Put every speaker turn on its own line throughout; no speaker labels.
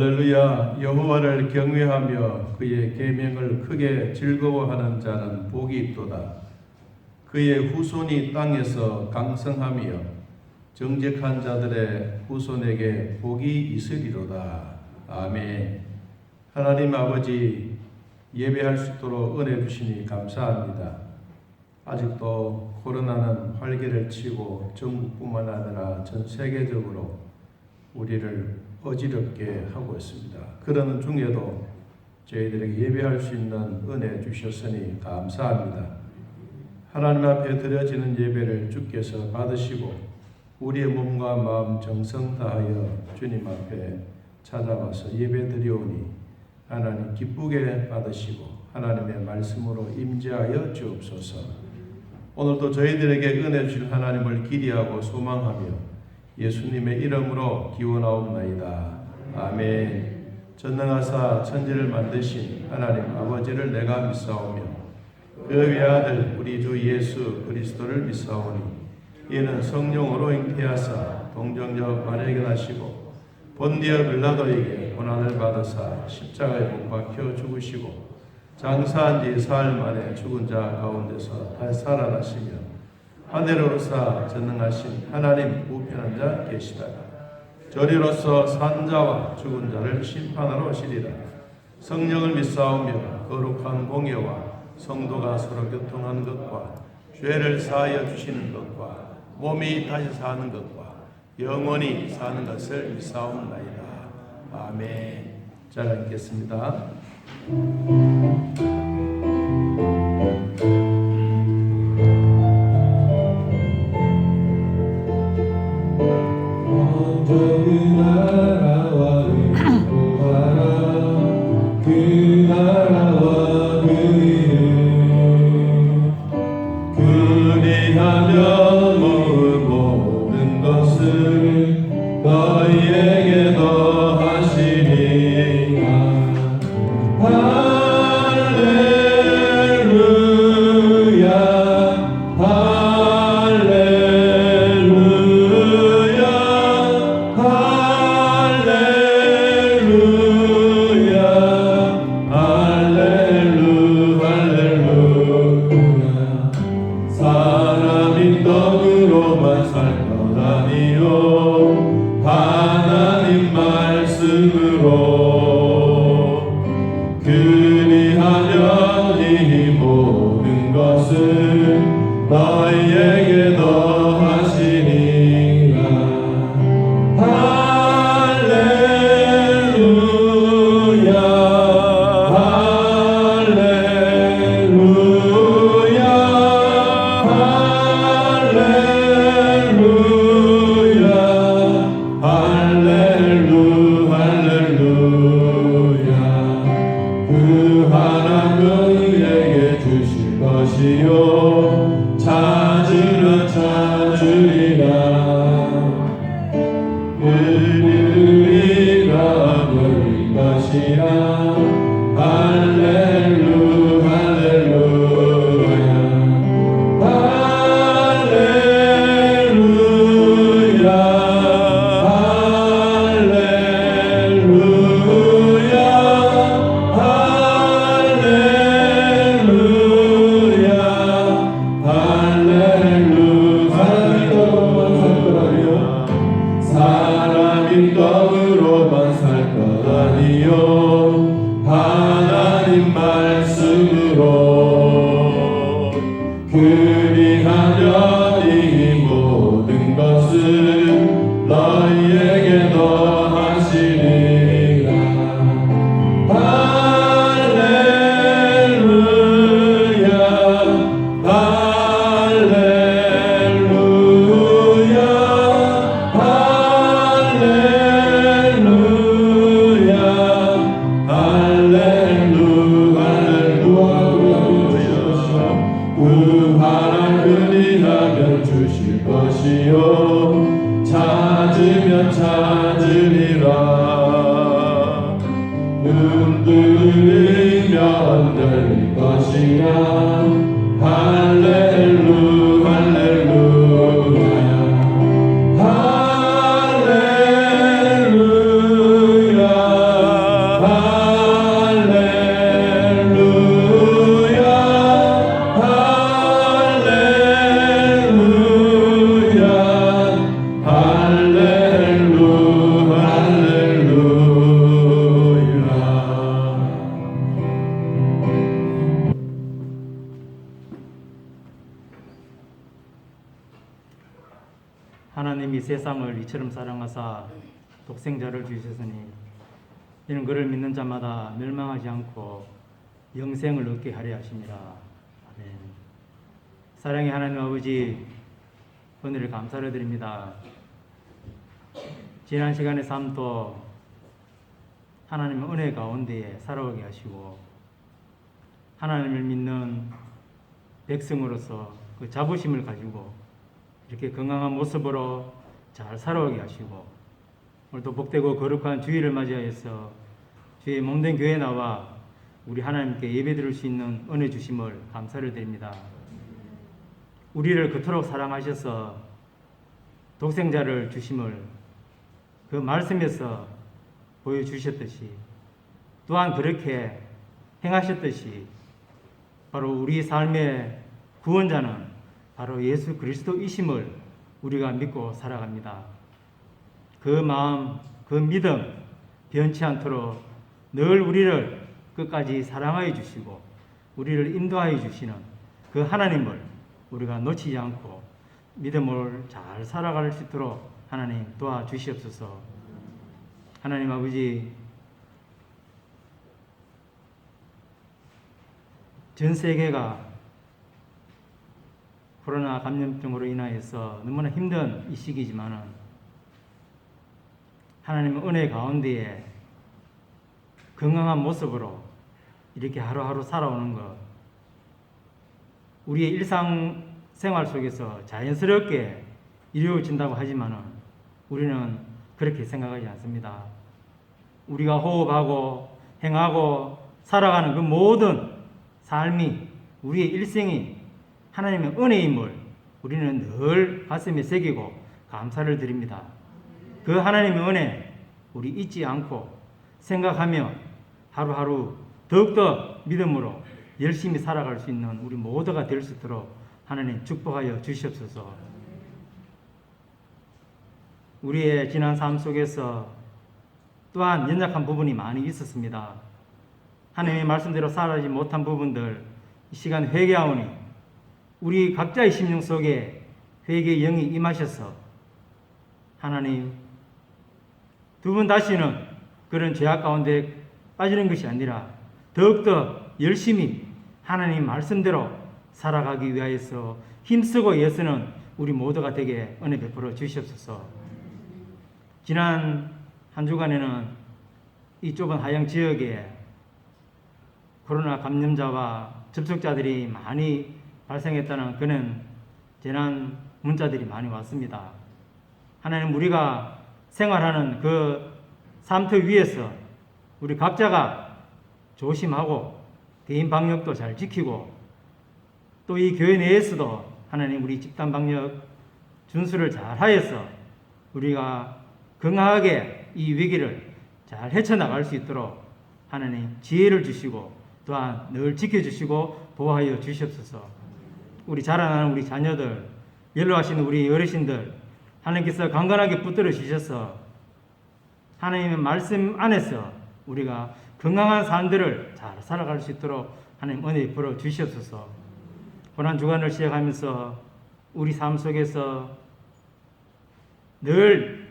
할렐루야. 여호와를 경외하며 그의 계명을 크게 즐거워하는 자는 복이 있도다. 그의 후손이 땅에서 강성하며 정직한 자들의 후손에게 복이 있으리로다. 아멘. 하나님 아버지, 예배할 수 있도록 은혜 주시니 감사합니다. 아직도 코로나는 활개를 치고 전국뿐만 아니라 전 세계적으로 우리를 어지럽게 하고 있습니다. 그러는 중에도 저희들에게 예배할 수 있는 은혜 주셨으니 감사합니다. 하나님 앞에 드려지는 예배를 주께서 받으시고 우리의 몸과 마음 정성 다하여 주님 앞에 찾아와서 예배 드리오니 하나님 기쁘게 받으시고 하나님의 말씀으로 임재하여 주옵소서. 오늘도 저희들에게 은혜 주실 하나님을 기대하고 소망하며 예수님의 이름으로 기원하옵나이다. 아멘. 전능하사 천지를 만드신 하나님 아버지를 내가 믿사오며 그 외아들 우리 주 예수 그리스도를 믿사오니 이는 성령으로 잉태하사 동정녀 발견하시고 본디어 빌라도에게 고난을 받으사 십자가에 못 박혀 죽으시고 장사한 지 사흘 만에 죽은 자 가운데서 다시 살아나시며 하늘로 오르사 전능하신 하나님 우편한 자 계시다가 저리로서 산 자와 죽은 자를 심판하러 오시리라. 성령을 믿사오며 거룩한 공예와 성도가 서로 교통하는 것과 죄를 사하여 주시는 것과 몸이 다시 사는 것과 영원히 사는 것을 믿사옵나이다. 아멘. 잘 읽겠습니다.
할렐루야 하나님이 세상을 이처럼 사랑하사 독생자를 주셨으니 이는 그를 믿는 자마다 멸망하지 않고 영생을 얻게 하려 하심이라. 아멘. 사랑의 하나님 아버지, 오늘을 감사를 드립니다. 지난 시간의 삶도 하나님의 은혜 가운데에 살아오게 하시고 하나님을 믿는 백성으로서 그 자부심을 가지고 이렇게 건강한 모습으로 잘 살아오게 하시고 오늘도 복되고 거룩한 주일을 맞이하여서 주의 몸된 교회에 나와 우리 하나님께 예배드릴 수 있는 은혜 주심을 감사를 드립니다. 우리를 그토록 사랑하셔서 독생자를 주심을 그 말씀에서 보여주셨듯이 또한 그렇게 행하셨듯이 바로 우리 삶의 구원자는 바로 예수 그리스도이심을 우리가 믿고 살아갑니다. 그 마음, 그 믿음 변치 않도록 늘 우리를 끝까지 사랑하여 주시고 우리를 인도하여 주시는 그 하나님을 우리가 놓치지 않고 믿음을 잘 살아갈 수 있도록 하나님 도와주시옵소서. 하나님 아버지, 전 세계가 코로나 감염증으로 인하여서 너무나 힘든 이 시기지만은 하나님의 은혜 가운데에 건강한 모습으로 이렇게 하루하루 살아오는 것, 우리의 일상생활 속에서 자연스럽게 이루어진다고 하지만은 우리는 그렇게 생각하지 않습니다. 우리가 호흡하고 행하고 살아가는 그 모든 삶이, 우리의 일생이 하나님의 은혜임을 우리는 늘 가슴에 새기고 감사를 드립니다. 그 하나님의 은혜 우리 잊지 않고 생각하며 하루하루 더욱더 믿음으로 열심히 살아갈 수 있는 우리 모두가 될 수 있도록 하나님 축복하여 주시옵소서. 우리의 지난 삶 속에서 또한 연약한 부분이 많이 있었습니다. 하나님의 말씀대로 살아가지 못한 부분들 이 시간 회개하오니 우리 각자의 심령 속에 회개의 영이 임하셔서 하나님 두 번 다시는 그런 죄악 가운데 빠지는 것이 아니라 더욱더 열심히 하나님 말씀대로 살아가기 위하여서 힘쓰고 애쓰는 우리 모두가 되게 은혜 베풀어 주시옵소서. 지난 한 주간에는 이 좁은 하양 지역에 코로나 감염자와 접촉자들이 많이 발생했다는 그런 재난 문자들이 많이 왔습니다. 하나님, 우리가 생활하는 그 삶터 위에서 우리 각자가 조심하고 개인 방역도 잘 지키고 또 이 교회 내에서도 하나님 우리 집단 방역 준수를 잘 하여서 우리가 건강하게 이 위기를 잘 헤쳐나갈 수 있도록 하나님 지혜를 주시고 또한 늘 지켜주시고 보호하여 주시옵소서. 우리 자라나는 우리 자녀들, 연로하신 우리 어르신들 하나님께서 강건하게 붙들어 주셔서 하나님의 말씀 안에서 우리가 건강한 삶들을 잘 살아갈 수 있도록 하나님 은혜 베풀어 주시옵소서. 고난 주간을 시작하면서 우리 삶 속에서 늘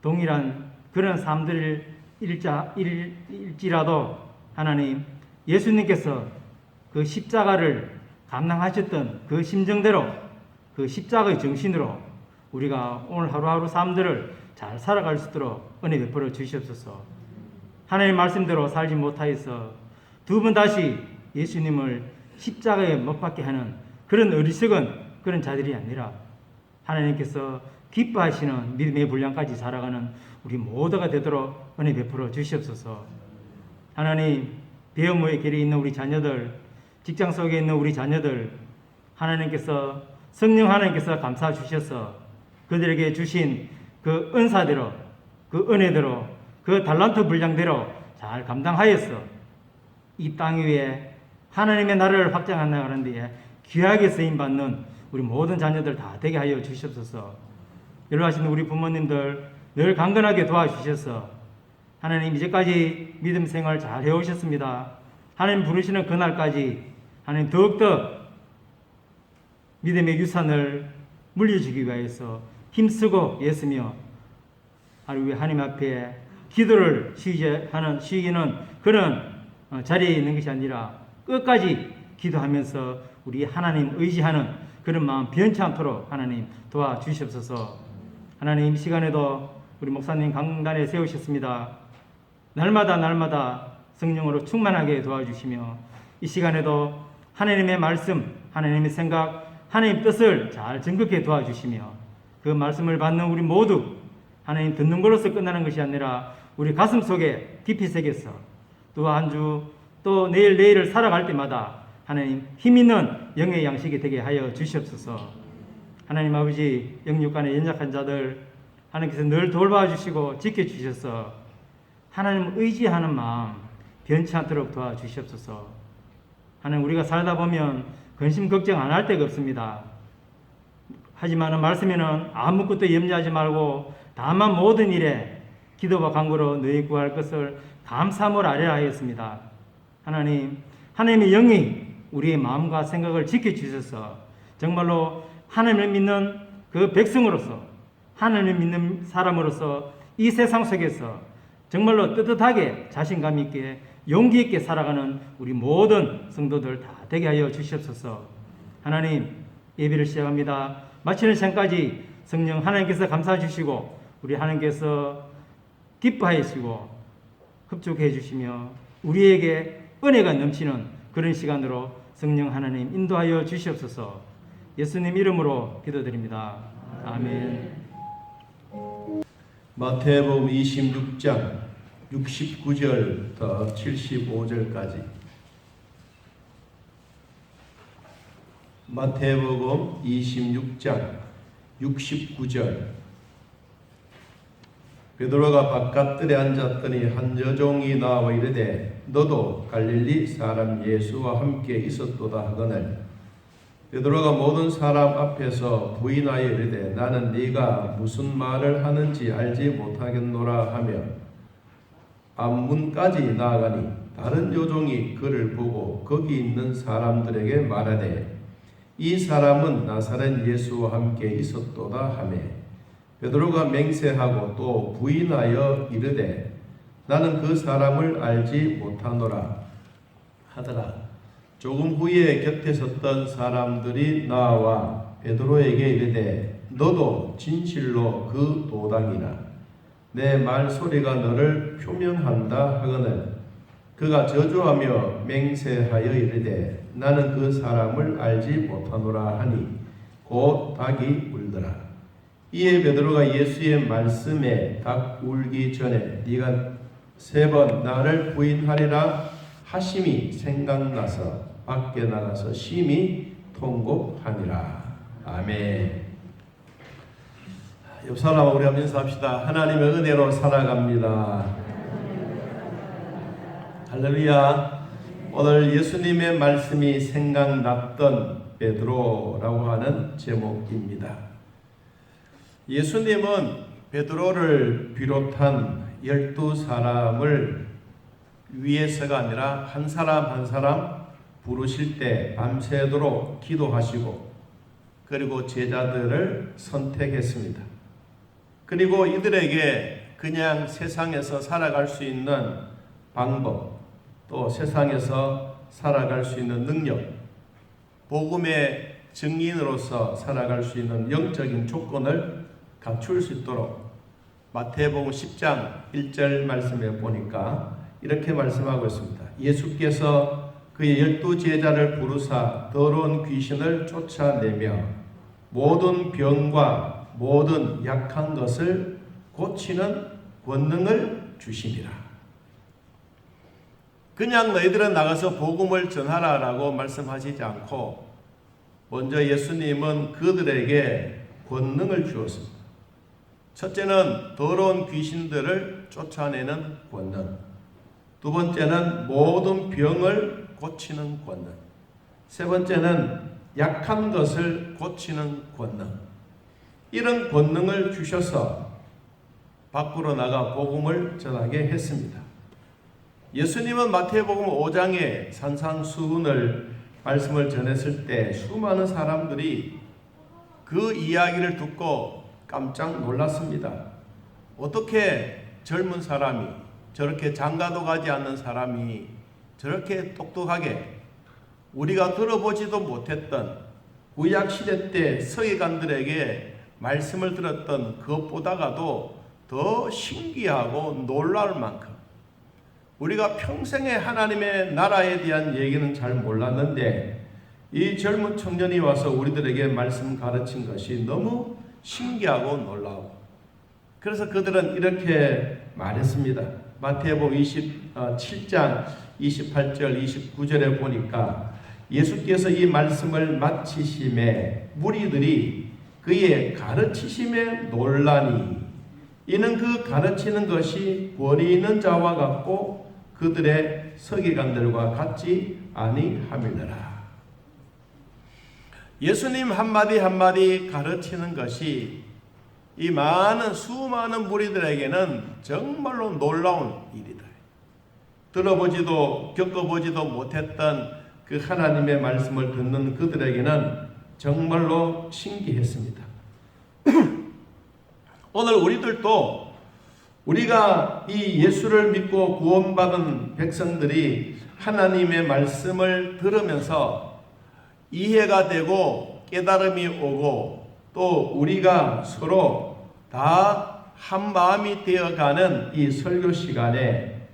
동일한 그런 삶들을 일지라도 하나님 예수님께서 그 십자가를 감당하셨던 그 심정대로 그 십자가의 정신으로 우리가 오늘 하루하루 삶들을 잘 살아갈 수 있도록 은혜 베풀어 주시옵소서. 하나님 말씀대로 살지 못하여서 두 번 다시 예수님을 십자가에 못 박게 하는 그런 어리석은 그런 자들이 아니라 하나님께서 기뻐하시는 믿음의 분량까지 살아가는 우리 모두가 되도록 은혜 베풀어 주시옵소서. 하나님, 배움의 길에 있는 우리 자녀들, 직장 속에 있는 우리 자녀들 하나님께서 성령 하나님께서 감싸 주셔서 그들에게 주신 그 은사대로 그 은혜대로 그 달란트 분량대로 잘 감당하여서 이 땅 위에 하나님의 나라를 확장해 나가는 데에 귀하게 쓰임받는 우리 모든 자녀들 다 되게 하여 주시옵소서. 연로하신 우리 부모님들 늘 강건하게 도와주셔서 하나님 이제까지 믿음 생활 잘 해오셨습니다. 하나님 부르시는 그날까지 하나님 더욱더 믿음의 유산을 물려주기 위해서 힘쓰고 애쓰며 우리 하나님 앞에 기도를 쉬기는 그런 자리에 있는 것이 아니라 끝까지 기도하면서 우리 하나님 의지하는 그런 마음 변치 않도록 하나님 도와주시옵소서. 하나님, 이 시간에도 우리 목사님 강단에 세우셨습니다. 날마다 성령으로 충만하게 도와주시며 이 시간에도 하나님의 말씀, 하나님의 생각, 하나님의 뜻을 잘 정확하게 도와주시며 그 말씀을 받는 우리 모두 하나님 듣는 것으로서 끝나는 것이 아니라 우리 가슴 속에 깊이 새겨서 또 한 주 또 내일을 살아갈 때마다 하나님 힘있는 영의 양식이 되게 하여 주시옵소서. 하나님 아버지, 영육간의 연약한 자들 하나님께서 늘 돌봐주시고 지켜주셔서 하나님 의지하는 마음 변치 않도록 도와주시옵소서. 하나님, 우리가 살다 보면 근심 걱정 안 할 데가 없습니다. 하지만 말씀에는 아무것도 염려하지 말고 다만 모든 일에 기도와 간구로 너희 구할 것을 감사함으로 아뢰라 하였습니다. 하나님, 하나님의 영이 우리의 마음과 생각을 지켜주셔서 정말로 하나님을 믿는 그 백성으로서, 하나님을 믿는 사람으로서 이 세상 속에서 정말로 뜨뜻하게 자신감 있게 용기 있게 살아가는 우리 모든 성도들 다 되게 하여 주시옵소서. 하나님, 예배를 시작합니다. 마치는 시간까지 성령 하나님께서 감사해 주시고 우리 하나님께서 기뻐해 주시고 흡족해 주시며 우리에게 은혜가 넘치는 그런 시간으로 성령 하나님 인도하여 주시옵소서. 예수님 이름으로 기도드립니다. 아멘.
마태복음 26장 69절부터 75절까지. 마태복음 26장 69절. 베드로가 바깥들에 앉았더니 한 여종이 나와 이르되 너도 갈릴리 사람 예수와 함께 있었도다 하거늘 베드로가 모든 사람 앞에서 부인하여 이르되 나는 네가 무슨 말을 하는지 알지 못하겠노라 하며 앞문까지 나아가니 다른 여종이 그를 보고 거기 있는 사람들에게 말하되 이 사람은 나사렛 예수와 함께 있었도다 하며 베드로가 맹세하고 또 부인하여 이르되 나는 그 사람을 알지 못하노라 하더라. 조금 후에 곁에 섰던 사람들이 나와 베드로에게 이르되 너도 진실로 그 도당이라 내 말소리가 너를 표명한다 하거늘 그가 저주하며 맹세하여 이르되 나는 그 사람을 알지 못하노라 하니 곧 닭이 울더라. 이에 베드로가 예수의 말씀에 닭 울기 전에 네가 3번 나를 부인하리라 하심이 생각나서 밖에 나가서 심히 통곡하니라. 아멘. 옆 사람 우리 한번 인사합시다. 하나님의 은혜로 살아갑니다. 할렐루야. 오늘 예수님의 말씀이 생각났던 베드로라고 하는 제목입니다. 예수님은 베드로를 비롯한 12사람을 위해서가 아니라 한 사람 한 사람 부르실 때 밤새도록 기도하시고 그리고 제자들을 선택했습니다. 그리고 이들에게 그냥 세상에서 살아갈 수 있는 방법, 또 세상에서 살아갈 수 있는 능력, 복음의 증인으로서 살아갈 수 있는 영적인 조건을 갖출 수 있도록 마태복음 10장 1절 말씀에 보니까 이렇게 말씀하고 있습니다. 예수께서 그의 12제자를 부르사 더러운 귀신을 쫓아내며 모든 병과 모든 약한 것을 고치는 권능을 주시니라. 그냥 너희들은 나가서 복음을 전하라라고 말씀하시지 않고 먼저 예수님은 그들에게 권능을 주었습니다. 첫째는 더러운 귀신들을 쫓아내는 권능, 두 번째는 모든 병을 고치는 권능, 세 번째는 약한 것을 고치는 권능. 이런 권능을 주셔서 밖으로 나가 복음을 전하게 했습니다. 예수님은 마태복음 5장에 산상수훈을 말씀을 전했을 때 수많은 사람들이 그 이야기를 듣고 깜짝 놀랐습니다. 어떻게 젊은 사람이, 저렇게 장가도 가지 않는 사람이 저렇게 똑똑하게 우리가 들어보지도 못했던 구약시대 때 서기관들에게 말씀을 들었던 그것보다가도 더 신기하고 놀랄 만큼, 우리가 평생에 하나님의 나라에 대한 얘기는 잘 몰랐는데 이 젊은 청년이 와서 우리들에게 말씀 가르친 것이 너무 신기하고 놀라워. 그래서 그들은 이렇게 말했습니다. 마태복음 27장 28절 29절에 보니까 예수께서 이 말씀을 마치심에 무리들이 그의 가르치심에 놀라니 이는 그 가르치는 것이 권위 있는 자와 같고 그들의 서기관들과 같지 아니함이더라. 예수님 한마디 한마디 가르치는 것이 이 수많은 무리들에게는 정말로 놀라운 일이다. 들어보지도 겪어보지도 못했던 그 하나님의 말씀을 듣는 그들에게는 정말로 신기했습니다. 오늘 우리들도 우리가 이 예수를 믿고 구원받은 백성들이 하나님의 말씀을 들으면서 이해가 되고 깨달음이 오고 또 우리가 서로 다 한 마음이 되어가는 이 설교 시간에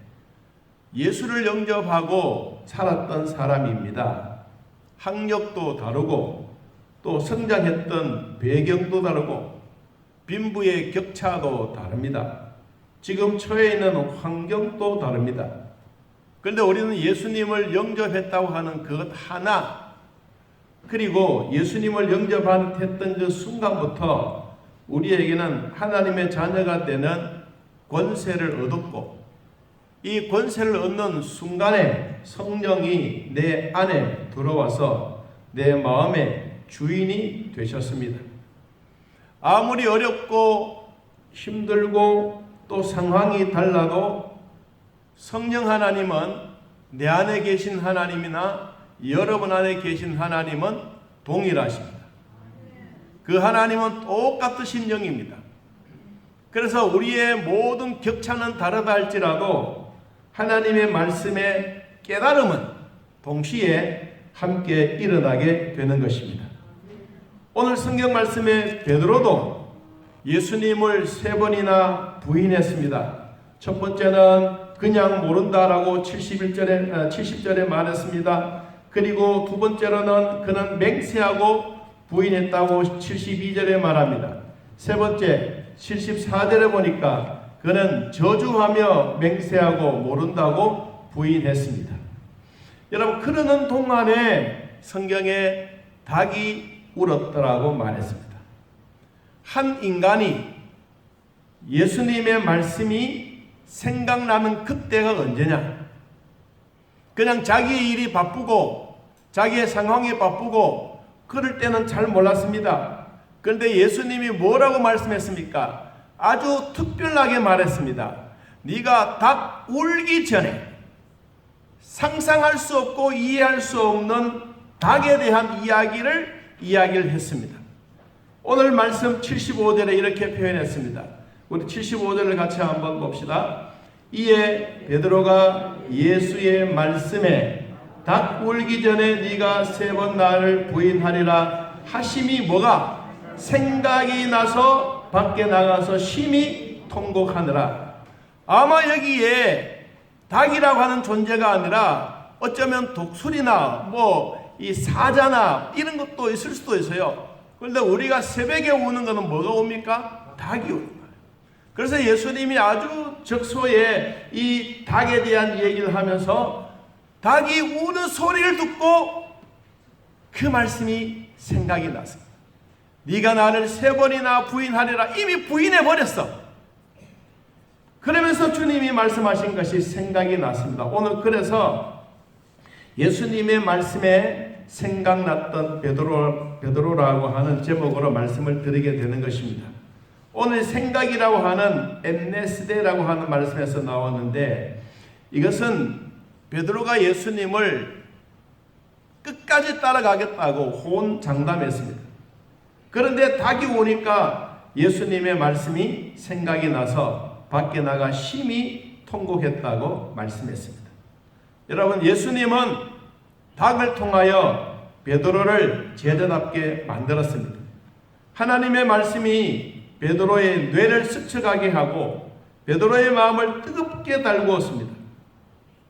예수를 영접하고 살았던 사람입니다. 학력도 다르고 또 성장했던 배경도 다르고 빈부의 격차도 다릅니다. 지금 처해 있는 환경도 다릅니다. 그런데 우리는 예수님을 영접했다고 하는 그것 하나, 그리고 예수님을 영접했던 그 순간부터 우리에게는 하나님의 자녀가 되는 권세를 얻었고 이 권세를 얻는 순간에 성령이 내 안에 들어와서 내 마음의 주인이 되셨습니다. 아무리 어렵고 힘들고 또 상황이 달라도 성령 하나님은 내 안에 계신 하나님이나 여러분 안에 계신 하나님은 동일하십니다. 그 하나님은 똑같으신 영입니다. 그래서 우리의 모든 격차는 다르다 할지라도 하나님의 말씀의 깨달음은 동시에 함께 일어나게 되는 것입니다. 오늘 성경 말씀에 베드로도 예수님을 3번이나 부인했습니다. 첫 번째는 그냥 모른다라고 70절에 말했습니다. 그리고 두 번째로는 그는 맹세하고 부인했다고 72절에 말합니다. 세 번째 74절에 보니까 그는 저주하며 맹세하고 모른다고 부인했습니다. 여러분, 그러는 동안에 성경에 닭이 울었더라고 말했습니다. 한 인간이 예수님의 말씀이 생각나는 그때가 언제냐? 그냥 자기의 일이 바쁘고 자기의 상황이 바쁘고 그럴 때는 잘 몰랐습니다. 그런데 예수님이 뭐라고 말씀했습니까? 아주 특별하게 말했습니다. 네가 닭 울기 전에 상상할 수 없고 이해할 수 없는 닭에 대한 이야기를 했습니다. 오늘 말씀 75절에 이렇게 표현했습니다. 우리 75절을 같이 한번 봅시다. 이에 베드로가 예수의 말씀에 닭 울기 전에 네가 3번 나를 부인하리라 하심이 뭐가? 생각이 나서 밖에 나가서 심히 통곡하느라. 아마 여기에 닭이라고 하는 존재가 아니라 어쩌면 독수리나 이 사자나 이런 것도 있을 수도 있어요. 그런데 우리가 새벽에 우는 것은 뭐가 옵니까? 닭이 우는 거예요. 그래서 예수님이 아주 적소에 이 닭에 대한 얘기를 하면서 닭이 우는 소리를 듣고 그 말씀이 생각이 났습니다. 네가 나를 3번이나 부인하리라. 이미 부인해버렸어. 그러면서 주님이 말씀하신 것이 생각이 났습니다. 오늘 그래서 예수님의 말씀에 생각났던 베드로라고 하는 제목으로 말씀을 드리게 되는 것입니다. 오늘 생각이라고 하는 엠네스데라고 하는 말씀에서 나왔는데 이것은 베드로가 예수님을 끝까지 따라가겠다고 호언장담했습니다. 그런데 닭이 오니까 예수님의 말씀이 생각이 나서 밖에 나가 심히 통곡했다고 말씀했습니다. 여러분, 예수님은 닭을 통하여 베드로를 제자답게 만들었습니다. 하나님의 말씀이 베드로의 뇌를 스쳐가게 하고 베드로의 마음을 뜨겁게 달구었습니다.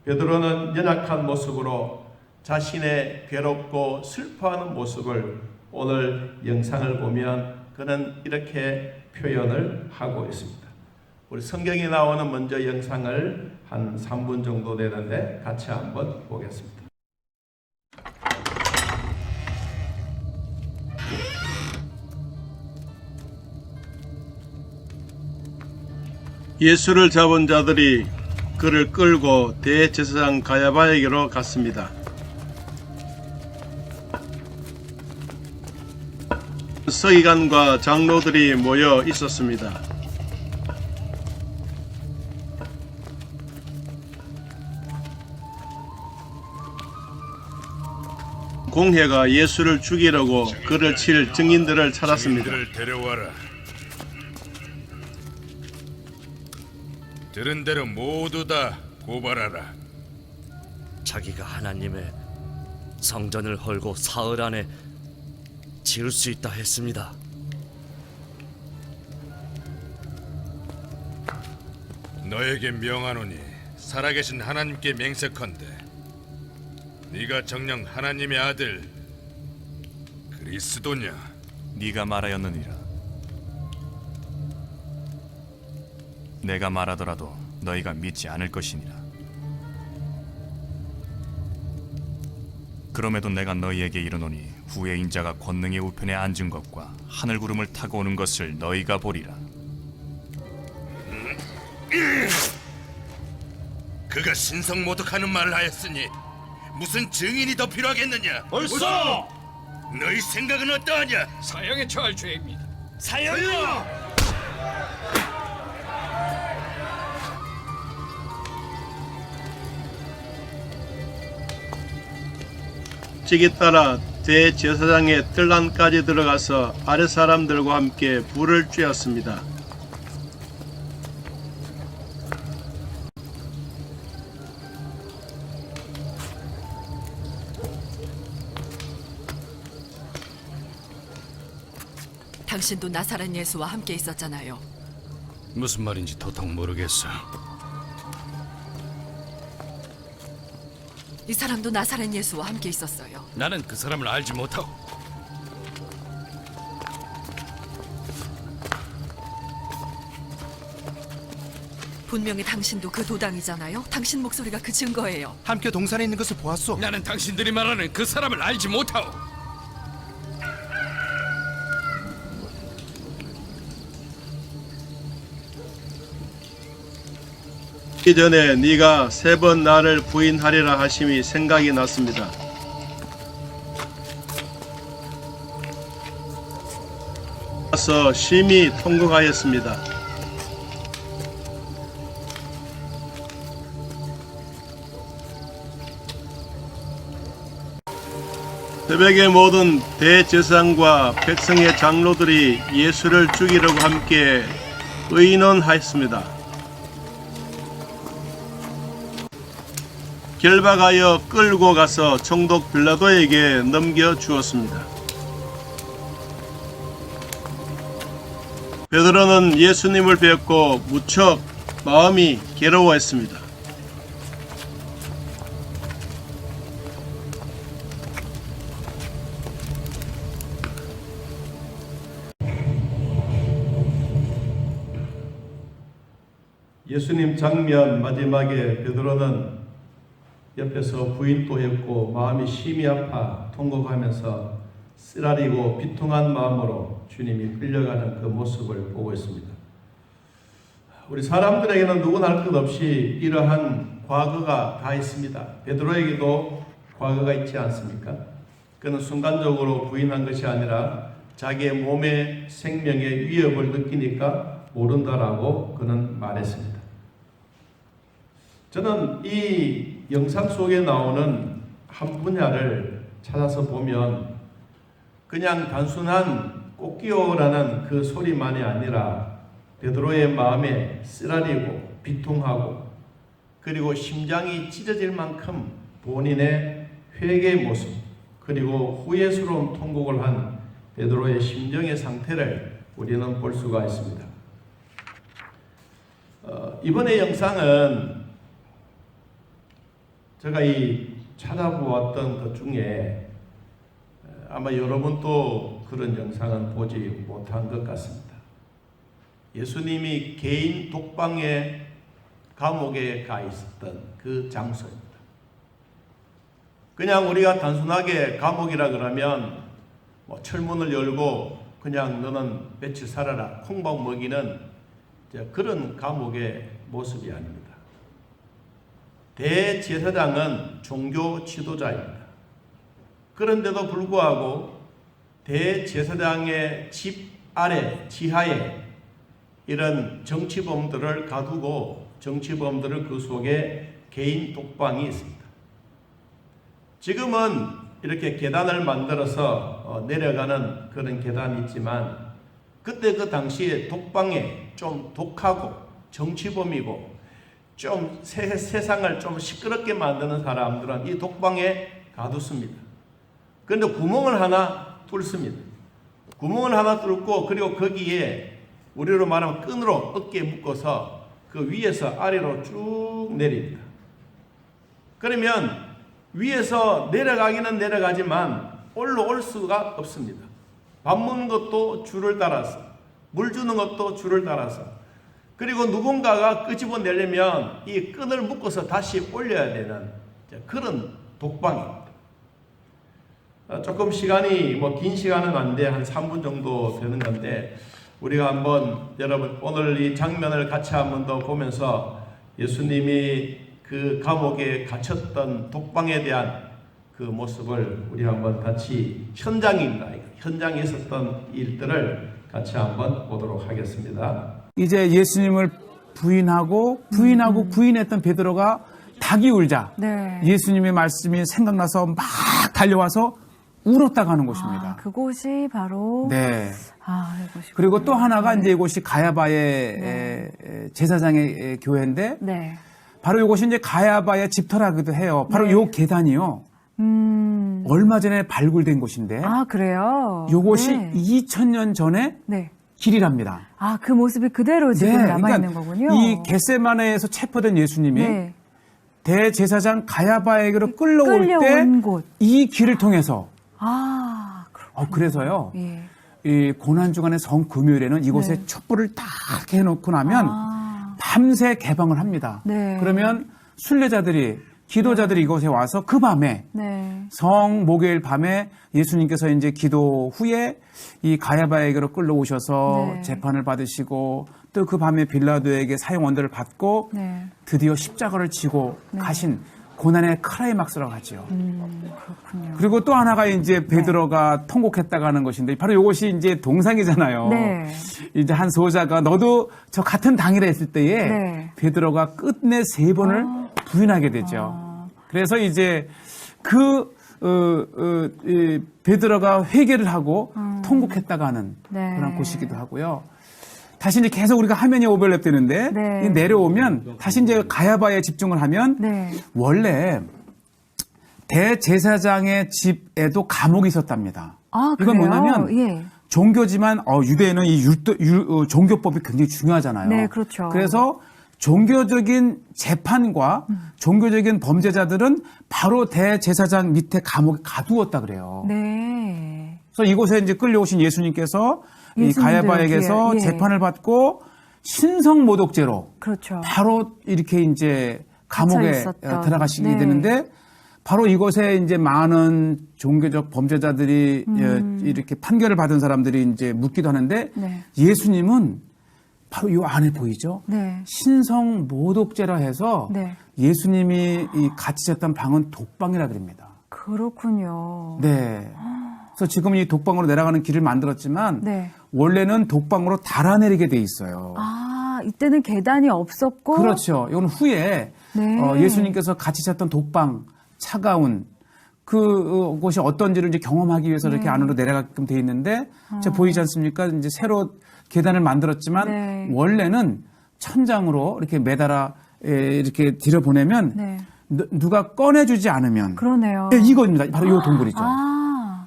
베드로는 연약한 모습으로 자신의 괴롭고 슬퍼하는 모습을 오늘 영상을 보면 그는 이렇게 표현을 하고 있습니다. 우리 성경에 나오는 먼저 영상을 한 3분 정도 되는데 같이 한번 보겠습니다. 예수를 잡은 자들이 그를 끌고 대제사장 가야바에게로 갔습니다. 서기관과 장로들이 모여 있었습니다. 공회가 예수를 죽이려고 그를 칠 증인들을 찾았습니다.
증인들을 데려와라. 들은 대로 모두 다 고발하라.
자기가 하나님의 성전을 헐고 사흘 안에 지을 수 있다 했습니다.
너에게 명하노니 살아계신 하나님께 맹세컨대 네가 정녕 하나님의 아들 그리스도냐?
네가 말하였느니라. 내가 말하더라도 너희가 믿지 않을 것이니라. 그럼에도 내가 너희에게 이르노니 후에 인자가 권능의 우편에 앉은 것과 하늘 구름을 타고 오는 것을 너희가 보리라.
그가 신성모독하는 말을 하였으니 무슨 증인이 더 필요하겠느냐?
벌써
너희 생각은 어떠하냐?
사형에 처할 죄입니다.
사형이요!
직에 따라 대제사장의 뜰란까지 들어가서 아랫 사람들과 함께 불을 쬐었습니다.
당신도 나사렛 예수와 함께 있었잖아요.
무슨 말인지 도통 모르겠어.
이 사람도 나사렛 예수와 함께 있었어요.
나는 그 사람을 알지 못하고.
분명히 당신도 그 도당이잖아요. 당신 목소리가 그 증거예요.
함께 동산에 있는 것을 보았소.
나는 당신들이 말하는 그 사람을 알지 못하고.
이 전에 네가 3번 나를 부인하리라 하심이 생각이 났습니다. 그래서 심히 통곡하였습니다. 새벽에 모든 대제사장과 백성의 장로들이 예수를 죽이려고 함께 의논하였습니다. 결박하여 끌고 가서 총독 빌라도에게 넘겨주었습니다. 베드로는 예수님을 뵙고 무척 마음이 괴로워했습니다. 예수님 장면 마지막에 베드로는 옆에서 부인도 했고 마음이 심히 아파 통곡하면서 쓰라리고 비통한 마음으로 주님이 끌려가는 그 모습을 보고 있습니다. 우리 사람들에게는 누구나 할 것 없이 이러한 과거가 다 있습니다. 베드로에게도 과거가 있지 않습니까? 그는 순간적으로 부인한 것이 아니라 자기의 몸의 생명의 위협을 느끼니까 모른다라고 그는 말했습니다. 저는 이 영상 속에 나오는 한 분야를 찾아서 보면 그냥 단순한 꽃기호라는 그 소리만이 아니라 베드로의 마음에 쓰라리고 비통하고 그리고 심장이 찢어질 만큼 본인의 회개의 모습 그리고 후회스러운 통곡을 한 베드로의 심정의 상태를 우리는 볼 수가 있습니다. 이번의 영상은 제가 찾아보았던 것 중에 아마 여러분도 그런 영상은 보지 못한 것 같습니다. 예수님이 개인 독방에 감옥에 가 있었던 그 장소입니다. 그냥 우리가 단순하게 감옥이라 그러면 철문을 열고 그냥 너는 며칠 살아라 콩밥 먹이는 그런 감옥의 모습이 아닙니다. 대제사장은 종교 지도자입니다. 그런데도 불구하고 대제사장의 집 아래 지하에 이런 정치범들을 가두고 정치범들을 그 속에 개인 독방이 있습니다. 지금은 이렇게 계단을 만들어서 내려가는 그런 계단이 있지만 그때 그 당시에 독방에 좀 독하고 정치범이고 좀 세상을 좀 시끄럽게 만드는 사람들은 이 독방에 가두습니다. 그런데 구멍을 하나 뚫습니다. 구멍을 하나 뚫고 그리고 거기에 우리로 말하면 끈으로 어깨에 묶어서 그 위에서 아래로 쭉 내립니다. 그러면 위에서 내려가기는 내려가지만 올라올 수가 없습니다. 밥 먹는 것도 줄을 따라서 물 주는 것도 줄을 따라서 그리고 누군가가 끄집어내려면 이 끈을 묶어서 다시 올려야 되는 그런 독방입니다. 조금 시간이 긴 시간은 안 돼 한 3분 정도 되는 건데 우리가 한번 여러분 오늘 이 장면을 같이 한번 더 보면서 예수님이 그 감옥에 갇혔던 독방에 대한 그 모습을 우리 한번 같이 현장에 있었던 일들을 같이 한번 보도록 하겠습니다.
이제 예수님을 부인하고 부인했던 베드로가 닭이 울자
네.
예수님의 말씀이 생각나서 막 달려와서 울었다가 하는 곳입니다.
그곳이 바로
네.
이곳이
그리고 또 하나가 이제 이곳이 가야바의 제사장의 교회인데
네.
바로 이곳이 이제 가야바의 집터라기도 해요. 바로 요 계단이요. 얼마 전에 발굴된 곳인데.
그래요?
요것이
네.
2000년 전에
네.
길이랍니다.
그 모습이 그대로 지금 남아있는
그러니까
거군요.
이 겟세마네에서 체포된 예수님이
네.
대제사장 가야바에게로 끌려올 때
곳.
이 길을 통해서
그렇군요.
그래서요.
예.
이 고난주간의 성금요일에는 이곳에
네.
촛불을 딱 해놓고 나면 밤새 개방을 합니다.
네.
그러면 순례자들이 기도자들이 이곳에 와서 그 밤에
네.
성 목요일 밤에 예수님께서 이제 기도 후에 이 가야바에게로 끌려오셔서
네.
재판을 받으시고 또 그 밤에 빌라도에게 사형 원대를 받고
네.
드디어 십자가를 지고 가신 고난의 클라이막스라고 하죠.
그렇군요.
그리고 또 하나가 이제 베드로가 통곡했다가 하는 것인데 바로 이것이 이제 동상이잖아요.
네.
이제 한 소자가 너도 저 같은 당이라 했을 때에
네.
베드로가 끝내 3번을 부인하게 되죠. 그래서 이제 이 베드로가 회개를 하고 통곡했다가 하는
네.
그런 곳이기도 하고요. 다시 이제 계속 우리가 화면이 오버랩 되는데
네.
내려오면 다시 이제 가야바에 집중을 하면
네.
원래 대제사장의 집에도 감옥이 있었답니다.
그래요?
이건 뭐냐면
예.
종교지만 유대인은 이 종교법이 굉장히 중요하잖아요.
네, 그렇죠.
그래서 종교적인 재판과 종교적인 범죄자들은 바로 대제사장 밑에 감옥에 가두었다 그래요.
네.
그래서 이곳에 이제 끌려오신 예수님께서 이
예수님들
가야바에게서
뒤에, 예.
재판을 받고 신성모독죄로
그렇죠.
바로 이렇게 이제 감옥에
갇혀 있었던.
들어가시게
네.
되는데 바로 이곳에 이제 많은 종교적 범죄자들이 이렇게 판결을 받은 사람들이 이제 묻기도 하는데
네.
예수님은 바로 이 안에 보이죠?
네.
신성모독죄라 해서
네.
예수님이 이 갇히셨던 방은 독방이라 그럽니다.
그렇군요.
네. 그래서 지금 이 독방으로 내려가는 길을 만들었지만
네.
원래는 독방으로 달아내리게 돼 있어요.
이때는 계단이 없었고.
그렇죠. 이건 후에
네.
예수님께서 갇히셨던 독방 차가운 그곳이 어떤지를 이제 경험하기 위해서 이렇게 안으로 내려가게끔 돼 있는데, 저 보이지 않습니까? 이제 새로 계단을 만들었지만,
네.
원래는 천장으로 이렇게 매달아 이렇게 들여보내면,
네.
누가 꺼내주지 않으면.
그러네요.
네, 이거입니다. 바로 요 동굴이죠.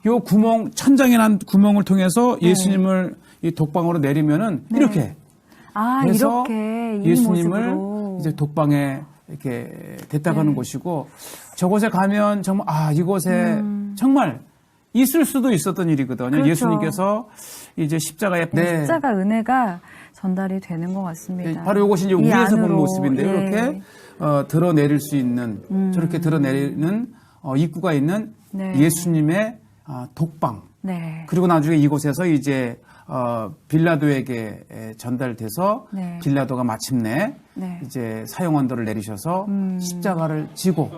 요 구멍, 천장에 난 구멍을 통해서 예수님을 이 독방으로 내리면은
네.
이렇게.
아,
해서
이렇게 이
예수님을
모습으로.
이제 독방에 이렇게 됐다 가는 곳이고, 저곳에 가면 정말 이곳에 정말 있을 수도 있었던 일이거든요.
그렇죠.
예수님께서 이제 십자가에
십자가 은혜가 전달이 되는 것 같습니다.
바로 이것이 이제
이
위에서 본
안으로,
모습인데요.
예.
이렇게 드러내릴 수 있는 저렇게 드러내리는 입구가 있는
네.
예수님의 독방.
네.
그리고 나중에 이곳에서 이제 빌라도에게 전달돼서
네.
빌라도가 마침내
네.
이제 사형 언도를 내리셔서 십자가를 지고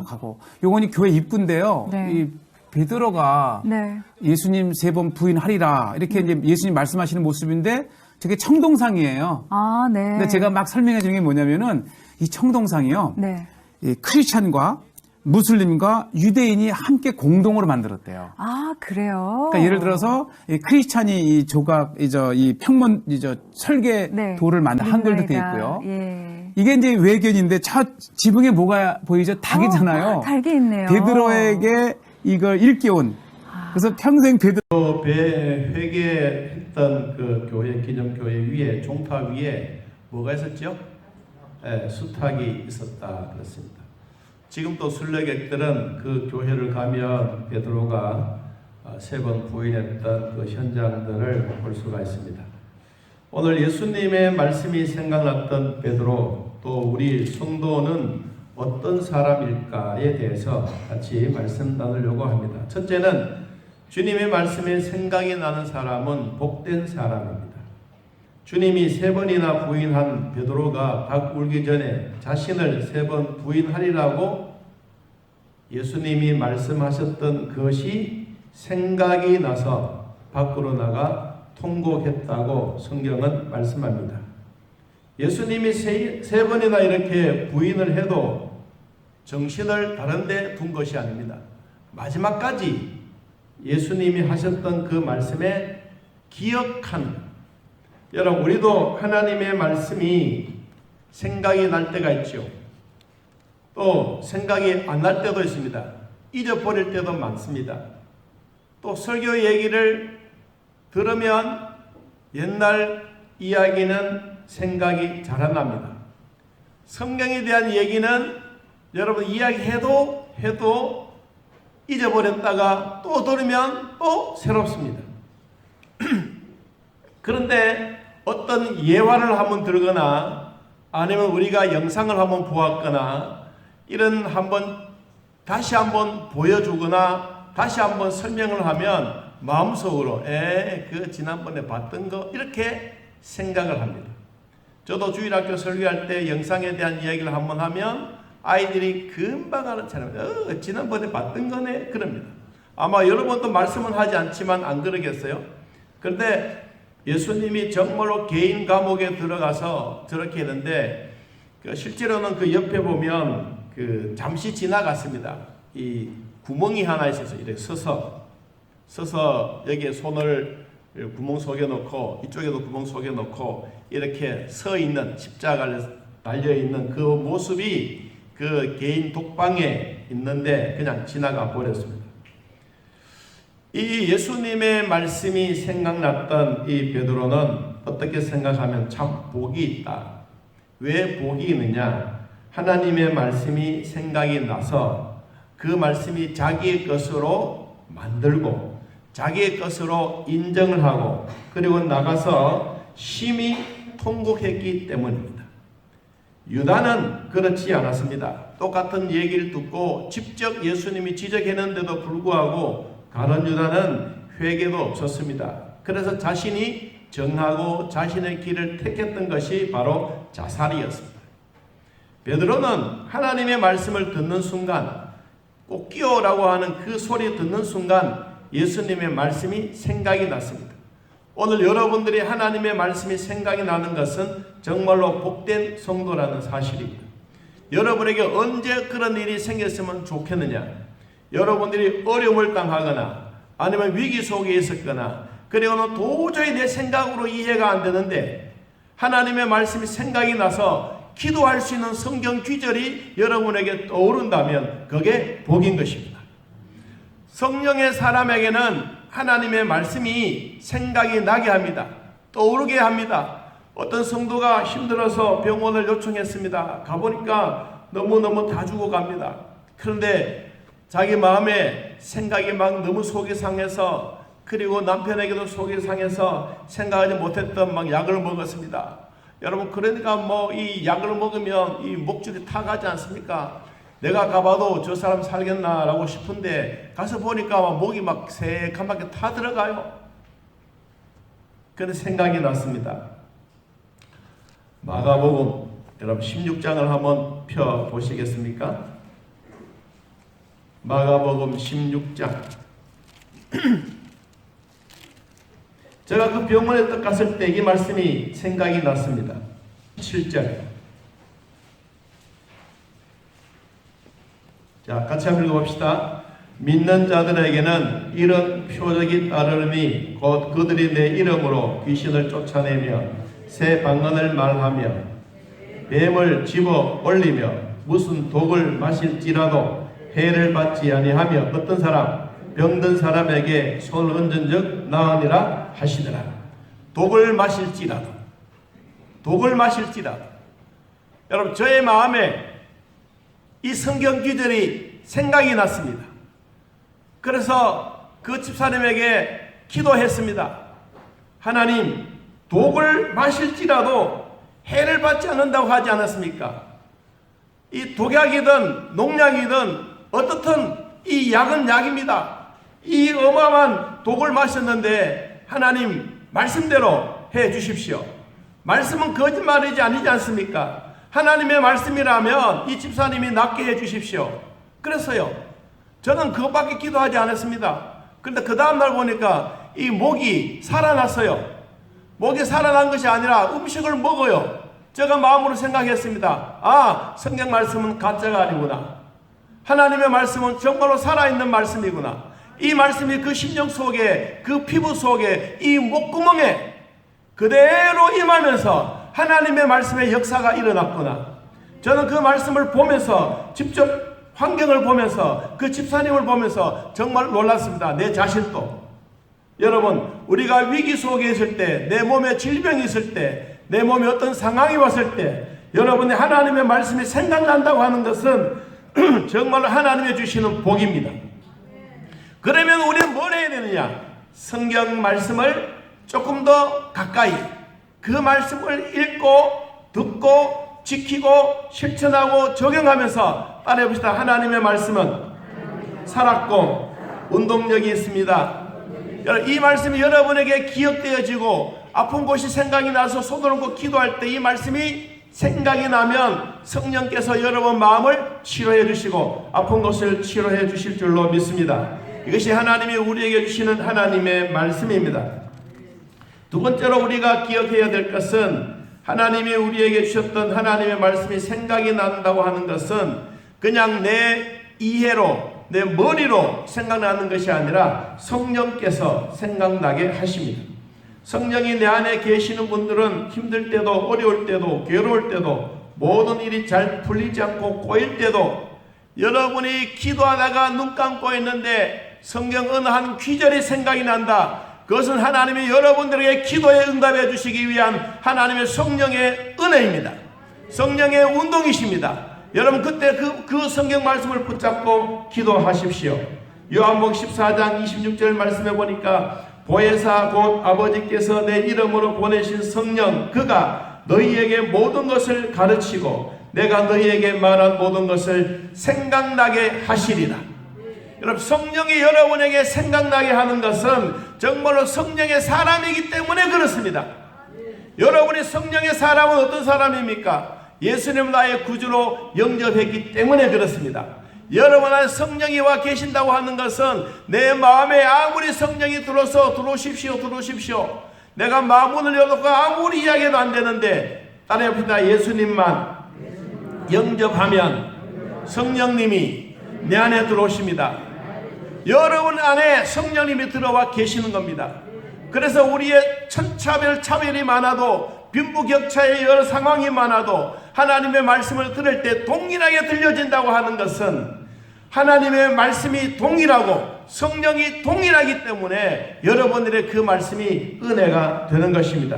가고, 요건이 교회 입구인데요.
네.
이 베드로가
네.
예수님 3번 부인하리라 이렇게 이제 예수님 말씀하시는 모습인데, 저게 청동상이에요.
아, 네.
근데 제가 막 설명해 주는 게 뭐냐면은, 이 청동상이요.
네.
이 크리스찬과 무슬림과 유대인이 함께 공동으로 만들었대요.
아, 그래요?
그러니까 예를 들어서 이 크리스찬이 이 조각, 이 평문, 설계
네.
도를 만든 한글도 돼
민가이다.
있고요.
예.
이게 이제 외견인데, 저 지붕에 뭐가 보이죠? 닭이잖아요.
닭이 있네요.
베드로에게 이걸 일깨운. 그래서 평생 베드로.
배 회개했던 그 교회, 기념교회 위에, 종탑 위에 뭐가 있었죠? 수탉이 있었다 그렇습니다. 지금 또 순례객들은 그 교회를 가면 베드로가 3번 부인했던 그 현장들을 볼 수가 있습니다. 오늘 예수님의 말씀이 생각났던 베드로, 또 우리 성도는 어떤 사람일까에 대해서 같이 말씀 나누려고 합니다. 첫째는 주님의 말씀에 생각이 나는 사람은 복된 사람입니다. 주님이 3번이나 부인한 베드로가 닭 울기 전에 자신을 3번 부인하리라고 예수님이 말씀하셨던 것이 생각이 나서 밖으로 나가 통곡했다고 성경은 말씀합니다. 예수님이 3번이나 이렇게 부인을 해도 정신을 다른 데 둔 것이 아닙니다. 마지막까지 예수님이 하셨던 그 말씀에 기억한, 여러분, 우리도 하나님의 말씀이 생각이 날 때가 있죠. 또 생각이 안 날 때도 있습니다. 잊어버릴 때도 많습니다. 또 설교 얘기를 들으면 옛날 이야기는 생각이 자라납니다. 성경에 대한 얘기는 여러분 이야기해도 잊어버렸다가 또 들으면 또 새롭습니다. 그런데 어떤 예화를 한번 들거나 아니면 우리가 영상을 한번 보았거나 이런 다시 한번 보여주거나 다시 한번 설명을 하면 마음속으로 그 지난번에 봤던 거 이렇게 생각을 합니다. 저도 주일학교 설교할 때 영상에 대한 이야기를 한번 하면 아이들이 금방 알아차립니다. 지난번에 봤던 거네 그럽니다. 아마 여러분도 말씀은 하지 않지만 안 그러겠어요? 그런데 예수님이 정말로 개인 감옥에 들어가서 저렇게 했는데, 실제로는 그 옆에 보면 잠시 지나갔습니다. 이 구멍이 하나 있어서 이렇게 서서 여기에 손을 구멍 속에 넣고 이쪽에도 구멍 속에 넣고 이렇게 서 있는, 십자가를 달려 있는 그 모습이 그 개인 독방에 있는데 그냥 지나가 버렸습니다. 이 예수님의 말씀이 생각났던 이 베드로는 어떻게 생각하면 참 복이 있다. 왜 복이 있느냐? 하나님의 말씀이 생각이 나서 그 말씀이 자기의 것으로 만들고 자기의 것으로 인정을 하고 그리고 나가서 심히 통곡했기 때문입니다. 유다는 그렇지 않았습니다. 똑같은 얘기를 듣고 직접 예수님이 지적했는데도 불구하고 가룟 유다는 회개도 없었습니다. 그래서 자신이 정하고 자신의 길을 택했던 것이 바로 자살이었습니다. 베드로는 하나님의 말씀을 듣는 순간, 꼭 끼워라고 하는 그 소리 듣는 순간 예수님의 말씀이 생각이 났습니다. 오늘 여러분들이 하나님의 말씀이 생각이 나는 것은 정말로 복된 성도라는 사실입니다. 여러분에게 언제 그런 일이 생겼으면 좋겠느냐? 여러분들이 어려움을 당하거나 아니면 위기 속에 있었거나 그리고는 도저히 내 생각으로 이해가 안 되는데 하나님의 말씀이 생각이 나서 기도할 수 있는 성경 귀절이 여러분에게 떠오른다면 그게 복인 것입니다. 성령의 사람에게는 하나님의 말씀이 생각이 나게 합니다. 떠오르게 합니다. 어떤 성도가 힘들어서 병원을 요청했습니다. 가보니까 너무너무 다 죽어갑니다. 그런데 자기 마음에 생각이 막 너무 속이 상해서 그리고 남편에게도 속이 상해서 생각하지 못했던 막 약을 먹었습니다. 여러분 그러니까 뭐 이 약을 먹으면 이 목줄이 타가지 않습니까? 내가 가봐도 저 사람 살겠나라고 싶은데 가서 보니까 막 목이 막 새카맣게 타 들어가요. 그런데 생각이 났습니다. 마가복음 여러분 16장을 한번 펴 보시겠습니까? 마가복음 16장. 제가 그 병원에 딱 갔을 때 이 말씀이 생각이 났습니다. 7절. 자, 같이 한번 읽어봅시다. 믿는 자들에게는 이런 표적이 따르니 곧 그들이 내 이름으로 귀신을 쫓아내며 새 방언을 말하며 뱀을 집어 올리며 무슨 독을 마실지라도 해를 받지 아니하며 어떤 사람 병든 사람에게 손을 얹은 적 나으니라 하시더라. 독을 마실지라도 여러분 저의 마음에 이 성경 기절이 생각이 났습니다. 그래서 그 집사님에게 기도했습니다. 하나님, 독을 마실지라도 해를 받지 않는다고 하지 않았습니까? 이 독약이든 농약이든 어떻든 이 약은 약입니다. 이 어마어마한 독을 마셨는데 하나님 말씀대로 해 주십시오. 말씀은 거짓말이지 아니지 않습니까? 하나님의 말씀이라면 이 집사님이 낫게 해 주십시오. 그래서요, 저는 그것밖에 기도하지 않았습니다. 그런데 그 다음날 보니까 이 목이 살아났어요. 목이 살아난 것이 아니라 음식을 먹어요. 제가 마음으로 생각했습니다. 아, 성경 말씀은 가짜가 아니구나. 하나님의 말씀은 정말로 살아있는 말씀이구나. 이 말씀이 그 심령 속에, 그 피부 속에, 이 목구멍에 그대로 임하면서 하나님의 말씀의 역사가 일어났구나. 저는 그 말씀을 보면서 직접 환경을 보면서 그 집사님을 보면서 정말 놀랐습니다. 내 자신도. 여러분, 우리가 위기 속에 있을 때, 내 몸에 질병이 있을 때, 내 몸에 어떤 상황이 왔을 때 여러분의 하나님의 말씀이 생각난다고 하는 것은 정말 하나님이 주시는 복입니다. 그러면 우리는 뭘 해야 되느냐? 성경 말씀을 조금 더 가까이 그 말씀을 읽고 듣고 지키고 실천하고 적용하면서 따라해봅시다. 하나님의 말씀은 살았고 운동력이 있습니다. 이 말씀이 여러분에게 기억되어지고 아픈 곳이 생각이 나서 손을 얹고 기도할 때 이 말씀이 생각이 나면 성령께서 여러분 마음을 치료해 주시고 아픈 것을 치료해 주실 줄로 믿습니다. 이것이 하나님이 우리에게 주시는 하나님의 말씀입니다. 두 번째로 우리가 기억해야 될 것은 하나님이 우리에게 주셨던 하나님의 말씀이 생각이 난다고 하는 것은 그냥 내 이해로 내 머리로 생각나는 것이 아니라 성령께서 생각나게 하십니다. 성령이 내 안에 계시는 분들은 힘들 때도 어려울 때도 괴로울 때도 모든 일이 잘 풀리지 않고 꼬일 때도 여러분이 기도하다가 눈 감고 있는데 성경 어느 한 귀절이 생각이 난다. 그것은 하나님이 여러분들에게 기도에 응답해 주시기 위한 하나님의 성령의 은혜입니다. 성령의 운동이십니다. 여러분 그때 그 성경 말씀을 붙잡고 기도하십시오. 요한복음 14장 26절 말씀해 보니까 보혜사 곧 아버지께서 내 이름으로 보내신 성령 그가 너희에게 모든 것을 가르치고 내가 너희에게 말한 모든 것을 생각나게 하시리라. 여러분 성령이 여러분에게 생각나게 하는 것은 정말로 성령의 사람이기 때문에 그렇습니다. 여러분이 성령의 사람은 어떤 사람입니까? 예수님 나의 구주로 영접했기 때문에 그렇습니다. 여러분 안에 성령이 와 계신다고 하는 것은 내 마음에 아무리 성령이 들어오십시오 내가 마음문을 열어놓고 아무리 이야기해도 안 되는데 따라해봅시다. 예수님만 영접하면 성령님이 내 안에 들어오십니다. 여러분 안에 성령님이 들어와 계시는 겁니다. 그래서 우리의 천차별이 많아도 빈부격차의 여러 상황이 많아도 하나님의 말씀을 들을 때 동일하게 들려진다고 하는 것은 하나님의 말씀이 동일하고 성령이 동일하기 때문에 여러분들의 그 말씀이 은혜가 되는 것입니다.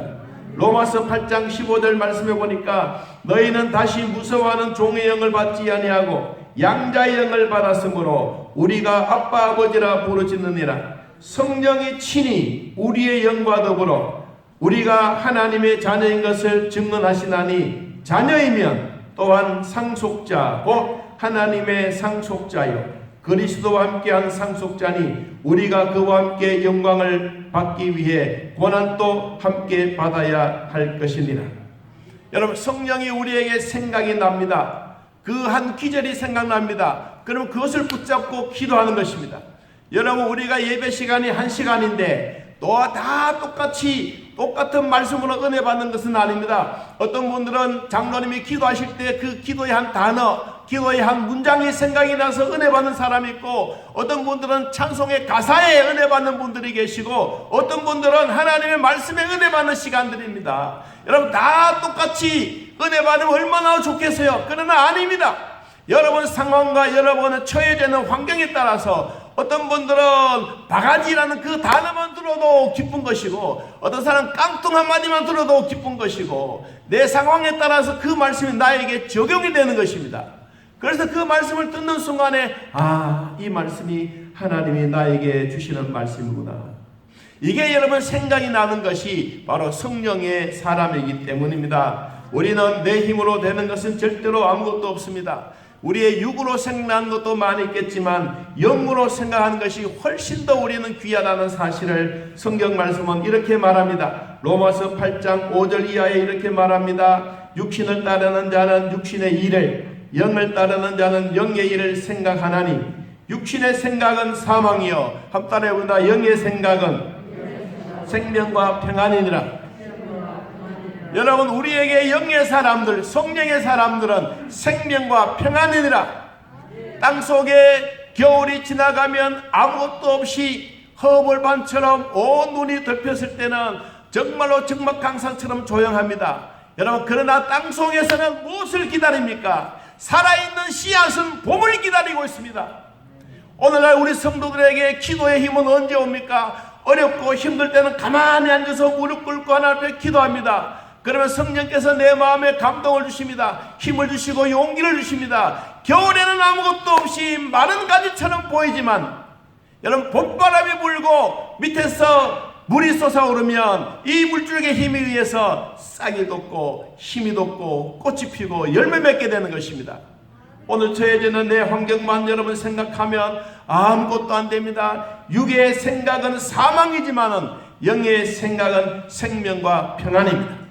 로마서 8장 15절 말씀해 보니까 너희는 다시 무서워하는 종의 영을 받지 아니하고 양자의 영을 받았으므로 우리가 아빠 아버지라 부르짖느니라. 성령이 친히 우리의 영과 더불어 우리가 하나님의 자녀인 것을 증언하시나니 자녀이면 또한 상속자 곧 하나님의 상속자요 그리스도와 함께한 상속자니 우리가 그와 함께 영광을 받기 위해 고난도 함께 받아야 할 것이니라. 여러분 성령이 우리에게 생각이 납니다. 그 한 기절이 생각납니다. 그럼 그것을 붙잡고 기도하는 것입니다. 여러분 우리가 예배 시간이 1시간인데 또 다 똑같은 말씀으로 은혜 받는 것은 아닙니다. 어떤 분들은 장로님이 기도하실 때 그 기도의 한 단어, 기도의 한 문장이 생각이 나서 은혜 받는 사람이 있고 어떤 분들은 찬송의 가사에 은혜 받는 분들이 계시고 어떤 분들은 하나님의 말씀에 은혜 받는 시간들입니다. 여러분 다 똑같이 은혜 받으면 얼마나 좋겠어요. 그러나 아닙니다. 여러분 상황과 여러분의 처해져 있는 환경에 따라서 어떤 분들은 바가지라는 그 단어만 들어도 기쁜 것이고 어떤 사람은 깡통 한마디만 들어도 기쁜 것이고 내 상황에 따라서 그 말씀이 나에게 적용이 되는 것입니다. 그래서 그 말씀을 듣는 순간에 이 말씀이 하나님이 나에게 주시는 말씀이구나. 이게 여러분 생각이 나는 것이 바로 성령의 사람이기 때문입니다. 우리는 내 힘으로 되는 것은 절대로 아무것도 없습니다. 우리의 육으로 생각하는 것도 많이 있겠지만 영으로 생각하는 것이 훨씬 더 우리는 귀하다는 사실을 성경 말씀은 이렇게 말합니다. 로마서 8장 5절 이하에 이렇게 말합니다. 육신을 따르는 자는 육신의 일을 영을 따르는 자는 영의 일을 생각하나니 육신의 생각은 사망이요 한 따라 해본다. 영의 생각은 생명과 평안이니라. 여러분 우리에게 영의 사람들 성령의 사람들은 생명과 평안이니라. 땅속에 겨울이 지나가면 아무것도 없이 허벌판처럼 온 눈이 덮였을 때는 정말로 적막강산처럼 조용합니다. 여러분 그러나 땅속에서는 무엇을 기다립니까? 살아있는 씨앗은 봄을 기다리고 있습니다. 오늘날 우리 성도들에게 기도의 힘은 언제 옵니까? 어렵고 힘들 때는 가만히 앉아서 무릎 꿇고 하나님 앞에 기도합니다. 그러면 성령께서 내 마음에 감동을 주십니다. 힘을 주시고 용기를 주십니다. 겨울에는 아무것도 없이 마른 가지처럼 보이지만 여러분 봄바람이 불고 밑에서 물이 솟아오르면 이 물줄기의 힘에 의해서 싹이 돋고 힘이 돋고 꽃이 피고 열매 맺게 되는 것입니다. 오늘 처해지는 내 환경만 여러분 생각하면 아무것도 안 됩니다. 육의 생각은 사망이지만은 영의 생각은 생명과 평안입니다.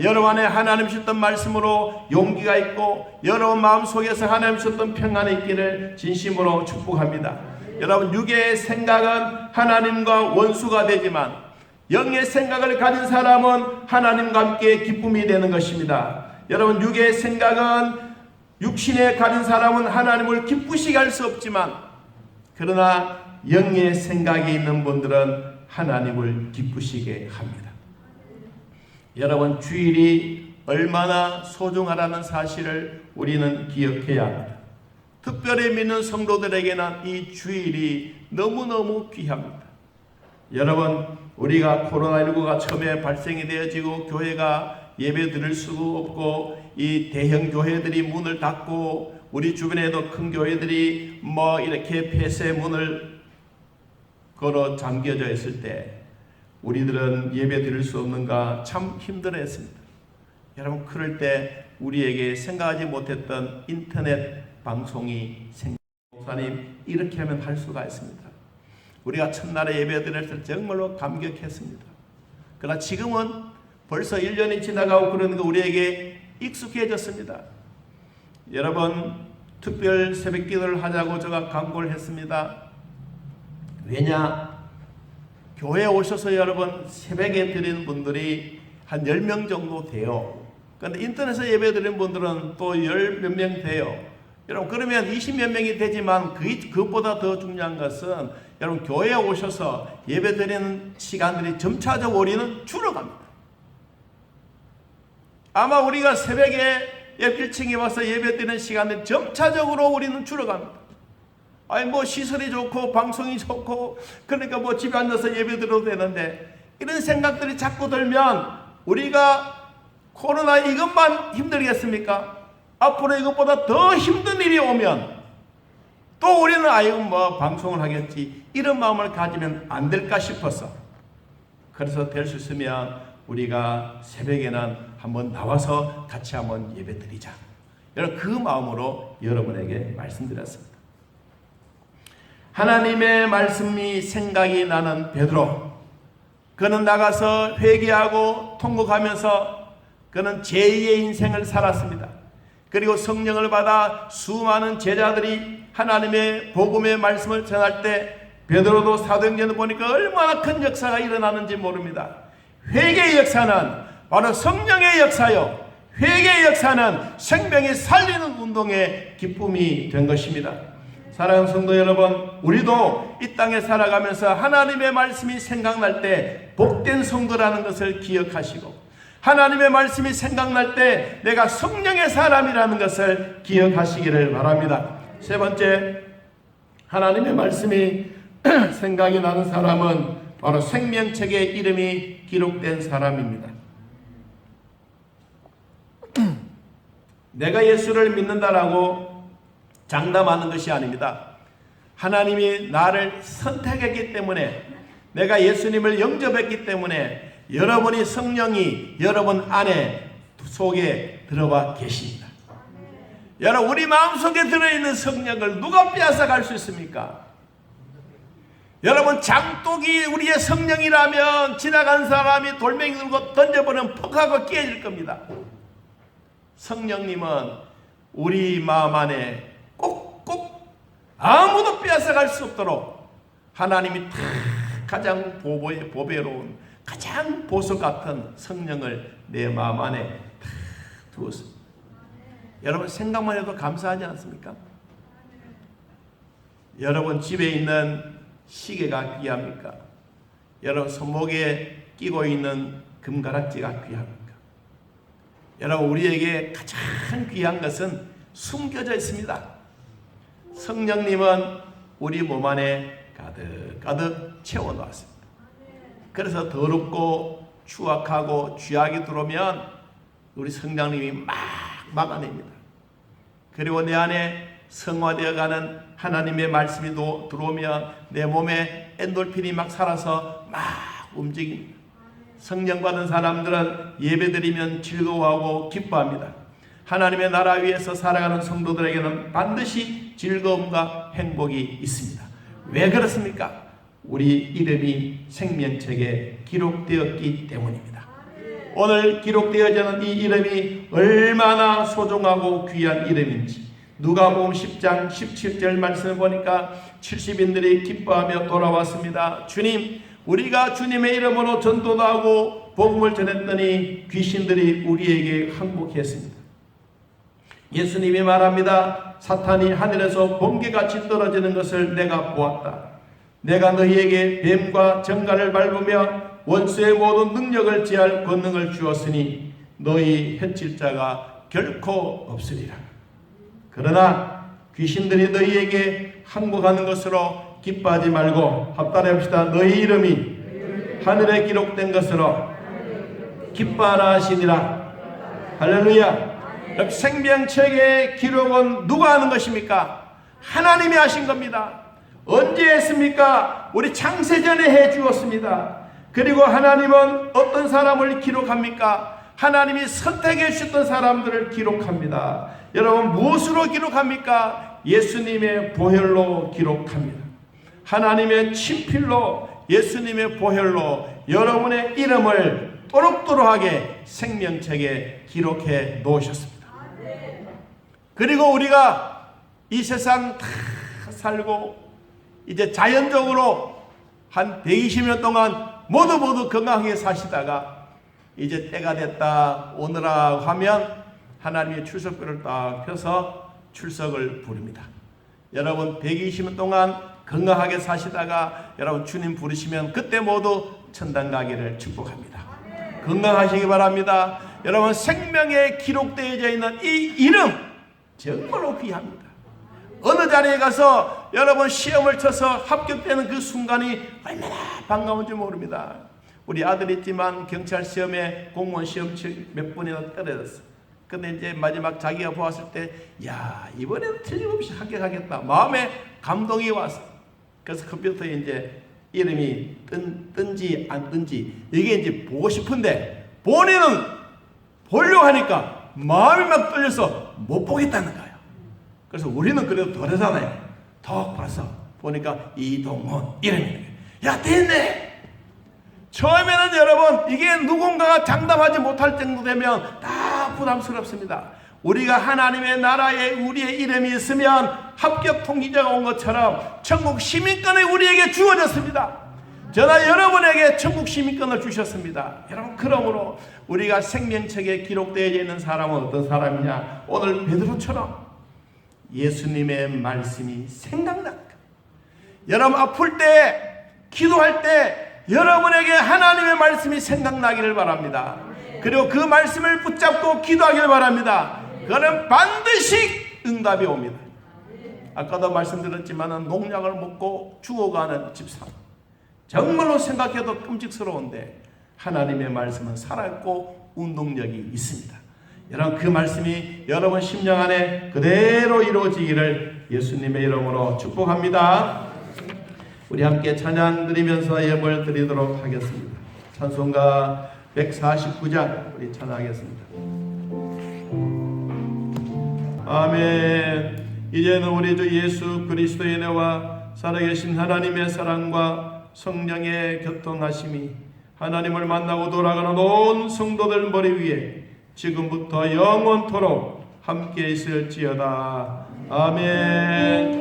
여러분 안에 하나님 주셨던 말씀으로 용기가 있고 여러분 마음속에서 하나님 주셨던 평안이 있기를 진심으로 축복합니다. 여러분 육의 생각은 하나님과 원수가 되지만 영의 생각을 가진 사람은 하나님과 함께 기쁨이 되는 것입니다. 여러분 육의 생각은 육신에 가진 사람은 하나님을 기쁘시게 할 수 없지만 그러나 영의 생각이 있는 분들은 하나님을 기쁘시게 합니다. 여러분 주일이 얼마나 소중하다는 사실을 우리는 기억해야 합니다. 특별히 믿는 성도들에게는 이 주일이 너무너무 귀합니다. 여러분 우리가 코로나19가 처음에 발생이 되어지고 교회가 예배 드릴 수가 없고 이 대형 교회들이 문을 닫고 우리 주변에도 큰 교회들이 이렇게 폐쇄 문을 걸어 잠겨져 있을 때 우리들은 예배 드릴 수 없는가 참 힘들어했습니다. 여러분 그럴 때 우리에게 생각하지 못했던 인터넷 방송이 목사님 이렇게 하면 할 수가 있습니다. 우리가 첫날에 예배 드릴 때 정말로 감격했습니다. 그러나 지금은 벌써 1년이 지나가고 그러는 거 우리에게 익숙해졌습니다. 여러분 특별 새벽 기도를 하자고 제가 광고를 했습니다. 왜냐? 교회에 오셔서 여러분 새벽에 드리는 분들이 한 10명 정도 돼요. 그런데 인터넷에 예배 드리는 분들은 또 10몇 명 돼요. 여러분 그러면 20몇 명이 되지만 그것보다 더 중요한 것은 여러분 교회에 오셔서 예배드리는 시간들이 점차적으로 우리는 줄어갑니다. 아마 우리가 새벽에 1층에 와서 예배드리는 시간들이 점차적으로 우리는 줄어갑니다. 아니 뭐 시설이 좋고 방송이 좋고 그러니까 뭐 집에 앉아서 예배드려도 되는데 이런 생각들이 자꾸 들면 우리가 코로나 이것만 힘들겠습니까? 앞으로 이것보다 더 힘든 일이 오면 또 우리는 아이고 뭐 방송을 하겠지 이런 마음을 가지면 안 될까 싶어서 그래서 될 수 있으면 우리가 새벽에는 한번 나와서 같이 한번 예배드리자. 여러분 그 마음으로 여러분에게 말씀드렸습니다. 하나님의 말씀이 생각이 나는 베드로, 그는 나가서 회개하고 통곡하면서 그는 제2의 인생을 살았습니다. 그리고 성령을 받아 수많은 제자들이 하나님의 복음의 말씀을 전할 때 베드로도 사도행전을 보니까 얼마나 큰 역사가 일어나는지 모릅니다. 회개의 역사는 바로 성령의 역사요, 회개의 역사는 생명이 살리는 운동의 기쁨이 된 것입니다. 사랑하는 성도 여러분, 우리도 이 땅에 살아가면서 하나님의 말씀이 생각날 때 복된 성도라는 것을 기억하시고, 하나님의 말씀이 생각날 때 내가 성령의 사람이라는 것을 기억하시기를 바랍니다. 세 번째, 하나님의 말씀이 생각이 나는 사람은 바로 생명책에 이름이 기록된 사람입니다. 내가 예수를 믿는다라고 장담하는 것이 아닙니다. 하나님이 나를 선택했기 때문에, 내가 예수님을 영접했기 때문에 여러분이 성령이 여러분 안에 속에 들어와 계십니다. 여러분, 우리 마음속에 들어있는 성령을 누가 빼앗아갈 수 있습니까? 여러분, 장독이 우리의 성령이라면 지나간 사람이 돌멩이 들고 던져버리면 퍽 하고 깨질 겁니다. 성령님은 우리 마음 안에 꼭꼭 아무도 빼앗아갈 수 없도록 하나님이 다 가장 보배로운 가장 보석 같은 성령을 내 마음 안에 다 두었습니다. 여러분, 생각만 해도 감사하지 않습니까? 여러분 집에 있는 시계가 귀합니까? 여러분 손목에 끼고 있는 금가락지가 귀합니까? 여러분, 우리에게 가장 귀한 것은 숨겨져 있습니다. 성령님은 우리 몸 안에 가득 채워놓았습니다. 그래서 더럽고 추악하고 죄악이 들어오면 우리 성령님이 막 막아냅니다. 그리고 내 안에 성화되어가는 하나님의 말씀이 들어오면 내 몸에 엔돌핀이 막 살아서 막 움직입니다. 성령 받은 사람들은 예배드리면 즐거워하고 기뻐합니다. 하나님의 나라 위에서 살아가는 성도들에게는 반드시 즐거움과 행복이 있습니다. 왜 그렇습니까? 우리 이름이 생명책에 기록되었기 때문입니다. 오늘 기록되어지는 이 이름이 얼마나 소중하고 귀한 이름인지 누가복음 10장 17절 말씀을 보니까 70인들이 기뻐하며 돌아왔습니다. 주님, 우리가 주님의 이름으로 전도도 하고 복음을 전했더니 귀신들이 우리에게 항복했습니다. 예수님이 말합니다. 사탄이 하늘에서 번개같이 떨어지는 것을 내가 보았다. 내가 너희에게 뱀과 정갈을 밟으며 원수의 모든 능력을 제할 권능을 주었으니 너희 해칠 자가 결코 없으리라. 그러나 귀신들이 너희에게 항복하는 것으로 기뻐하지 말고 합달해 봅시다. 너희 이름이 하늘에 기록된 것으로 기뻐하라 하시니라. 할렐루야. 생명책의 기록은 누가 하는 것입니까? 하나님이 하신 겁니다. 언제 했습니까? 우리 창세전에 해 주었습니다. 그리고 하나님은 어떤 사람을 기록합니까? 하나님이 선택해 주셨던 사람들을 기록합니다. 여러분, 무엇으로 기록합니까? 예수님의 보혈로 기록합니다. 하나님의 친필로, 예수님의 보혈로 여러분의 이름을 또록또록하게 생명책에 기록해 놓으셨습니다. 그리고 우리가 이 세상 다 살고 이제 자연적으로 한 120년 동안 모두 건강하게 사시다가 이제 때가 됐다 오느라 하면 하나님의 출석표를 딱 펴서 출석을 부릅니다. 여러분 120년 동안 건강하게 사시다가 여러분 주님 부르시면 그때 모두 천당 가기를 축복합니다. 건강하시기 바랍니다. 여러분 생명에 기록되어져 있는 이 이름 정말로 귀합니다. 어느 자리에 가서 여러분 시험을 쳐서 합격되는 그 순간이 얼마나 반가운지 모릅니다. 우리 아들 있지만 경찰 시험에 공무원 시험 몇 번이나 떨어졌어. 근데 이제 마지막 자기가 보았을 때, 야, 이번에는 틀림없이 합격하겠다. 마음에 감동이 왔어. 그래서 컴퓨터에 이제 이름이 뜬지 안 뜬지 이게 이제 보고 싶은데 본인은 보려고 하니까 마음이 막 떨려서 못 보겠다는 거예요. 그래서 우리는 그래도 덜하잖아요. 더 봐서 보니까 이동훈 이름이 있는 거예요. 야, 됐네. 처음에는 여러분 이게 누군가가 장담하지 못할 정도 되면 다 부담스럽습니다. 우리가 하나님의 나라에 우리의 이름이 있으면 합격 통지자가 온 것처럼 천국 시민권이 우리에게 주어졌습니다. 저나 여러분에게 천국 시민권을 주셨습니다. 여러분 그러므로 우리가 생명책에 기록되어 있는 사람은 어떤 사람이냐? 오늘 베드로처럼 예수님의 말씀이 생각납니다. 여러분 아플 때 기도할 때 여러분에게 하나님의 말씀이 생각나기를 바랍니다. 그리고 그 말씀을 붙잡고 기도하기를 바랍니다. 그는 반드시 응답이 옵니다. 아까도 말씀드렸지만 농약을 먹고 죽어가는 집사람, 정말로 생각해도 끔찍스러운데 하나님의 말씀은 살아있고 운동력이 있습니다. 여러분 그 말씀이 여러분 심령 안에 그대로 이루어지기를 예수님의 이름으로 축복합니다. 우리 함께 찬양 드리면서 예물 드리도록 하겠습니다. 찬송가 149장 우리 찬양하겠습니다. 아멘. 이제는 우리 주 예수 그리스도의 은혜와 살아계신 하나님의 사랑과 성령의 교통하심이 하나님을 만나고 돌아가는 온 성도들 머리 위에 지금부터 영원토록 함께 있을지어다. 아멘.